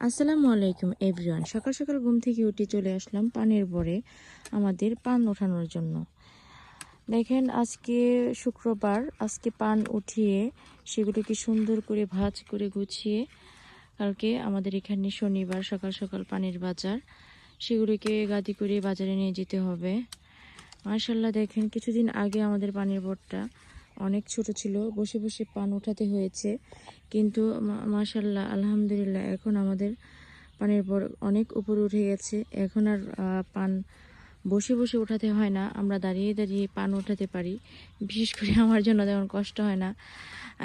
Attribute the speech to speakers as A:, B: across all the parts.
A: আসসালামু আলাইকুম এভরিওয়ান। সকাল সকাল ঘুম থেকে উঠে চলে আসলাম পানের বরে আমাদের পান ওঠানোর জন্য। দেখেন আজকে শুক্রবার, আজকে পান উঠিয়ে সেগুলোকে সুন্দর করে ভাঁজ করে গুছিয়ে কালকে আমাদের এখানে শনিবার সকাল সকাল পানের বাজার, সেগুলোকে গাদি করে বাজারে নিয়ে যেতে হবে। মাশাল্লাহ দেখেন কিছুদিন আগে আমাদের পানের বরটা অনেক ছোট ছিল, বসে বসে পান উঠাতে হয়েছে, কিন্তু মাশাল্লাহ আলহামদুলিল্লাহ এখন আমাদের পানের বর অনেক উপরে উঠে গেছে। এখন আর পান বসে বসে উঠাতে হয় না, আমরা দাঁড়িয়ে দাঁড়িয়ে পান উঠাতে পারি। বিশেষ করে আমার জন্য তেমন কষ্ট হয় না।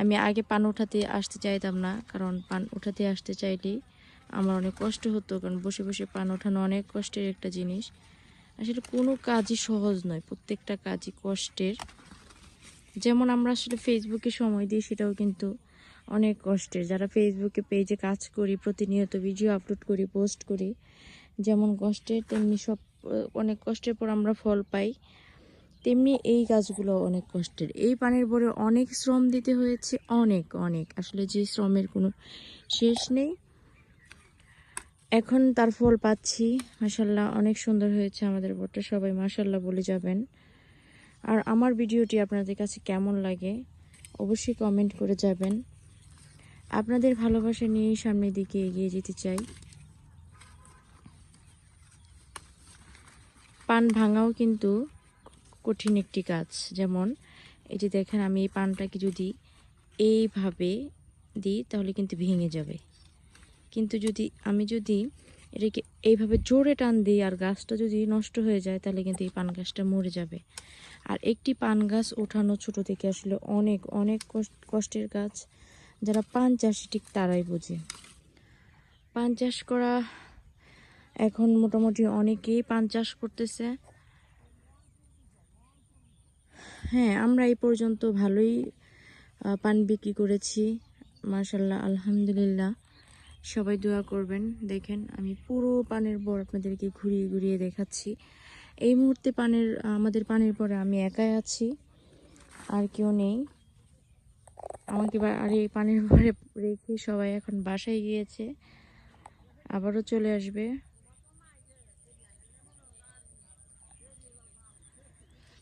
A: আমি আগে পান উঠাতে আসতে চাইতাম না, কারণ পান উঠাতে আসতে চাইলেই আমার অনেক কষ্ট হতো, কারণ বসে বসে পান ওঠানো অনেক কষ্টের একটা জিনিস। আসলে কোনো কাজই সহজ নয়, প্রত্যেকটা কাজই কষ্টের। যেমন আমরা আসলে ফেসবুকে সময় দিই, সেটাও কিন্তু অনেক কষ্টের। যারা ফেসবুকে পেজে কাজ করি, প্রতিনিয়ত ভিডিও আপলোড করি, পোস্ট করি, যেমন কষ্টের তেমনি সব অনেক কষ্টের পর আমরা ফল পাই, তেমনি এই কাজগুলো অনেক কষ্টের। এই পানের পরে অনেক শ্রম দিতে হয়েছে, অনেক অনেক, আসলে যে শ্রমের কোনো শেষ নেই। এখন তার ফল পাচ্ছি। মাশাল্লাহ অনেক সুন্দর হয়েছে আমাদের বোটটা, সবাই মাশাল্লাহ বলে যাবেন। আর আমার ভিডিওটি আপনাদের কাছে কেমন লাগে অবশ্যই কমেন্ট করে যাবেন। আপনাদের ভালোবাসা নিয়েই সামনের দিকে এগিয়ে যেতে চাই। পান ভাঙাও কিন্তু কঠিন একটি কাজ। যেমন এই যে দেখেন, আমি এই পানটাকে যদি এইভাবে দিই তাহলে কিন্তু ভেঙে যাবে, কিন্তু যদি এটাকে এইভাবে জোরে টান দিই আর গাছটা যদি নষ্ট হয়ে যায় তাহলে কিন্তু এই পান গাছটা মরে যাবে। আর একটি পান গাছ ওঠানো ছোট থেকে আসলে অনেক অনেক কষ্টের কাজ। যারা পান চাষি ঠিক তারাই বোঝে। পান চাষ করা এখন মোটামুটি অনেকেই পান চাষ করতেছে। হ্যাঁ, আমরা এই পর্যন্ত ভালোই পান বিক্রি করেছি, মাশাল্লাহ আলহামদুলিল্লাহ। সবাই দোয়া করবেন। দেখেন আমি পুরো পানের বর আপনাদেরকে ঘুরিয়ে ঘুরিয়ে দেখাচ্ছি। এই মুহূর্তে আমাদের পানের পরে আমি একাই আছি, আর কেউ নেই। আমাকে আর এই পানের পরে রেখে সবাই এখন বাসায় গিয়েছে, আবারও চলে আসবে।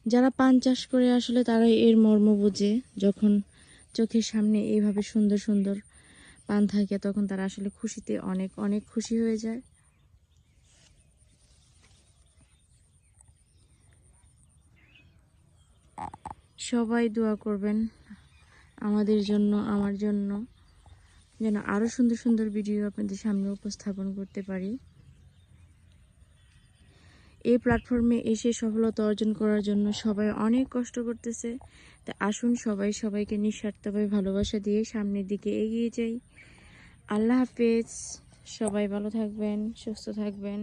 A: যারা পান চাষ করে আসলে তারাই এর মর্ম বোঝে। যখন চোখের সামনে এইভাবে সুন্দর সুন্দর পান থাকে তখন তারা আসলে খুশিতে অনেক অনেক খুশি হয়ে যায়। সবাই দোয়া করবেন আমাদের জন্য, আমার জন্য, যেন আরও সুন্দর সুন্দর ভিডিও আপনাদের সামনে উপস্থাপন করতে পারি। এই প্ল্যাটফর্মে এসে সফলতা অর্জন করার জন্য সবাই অনেক কষ্ট করতেছে। তা আসুন সবাই সবাইকে নিঃস্বার্থভাবে ভালোবাসা দিয়ে সামনের দিকে এগিয়ে যাই। আল্লাহ হাফেজ। সবাই ভালো থাকবেন, সুস্থ থাকবেন।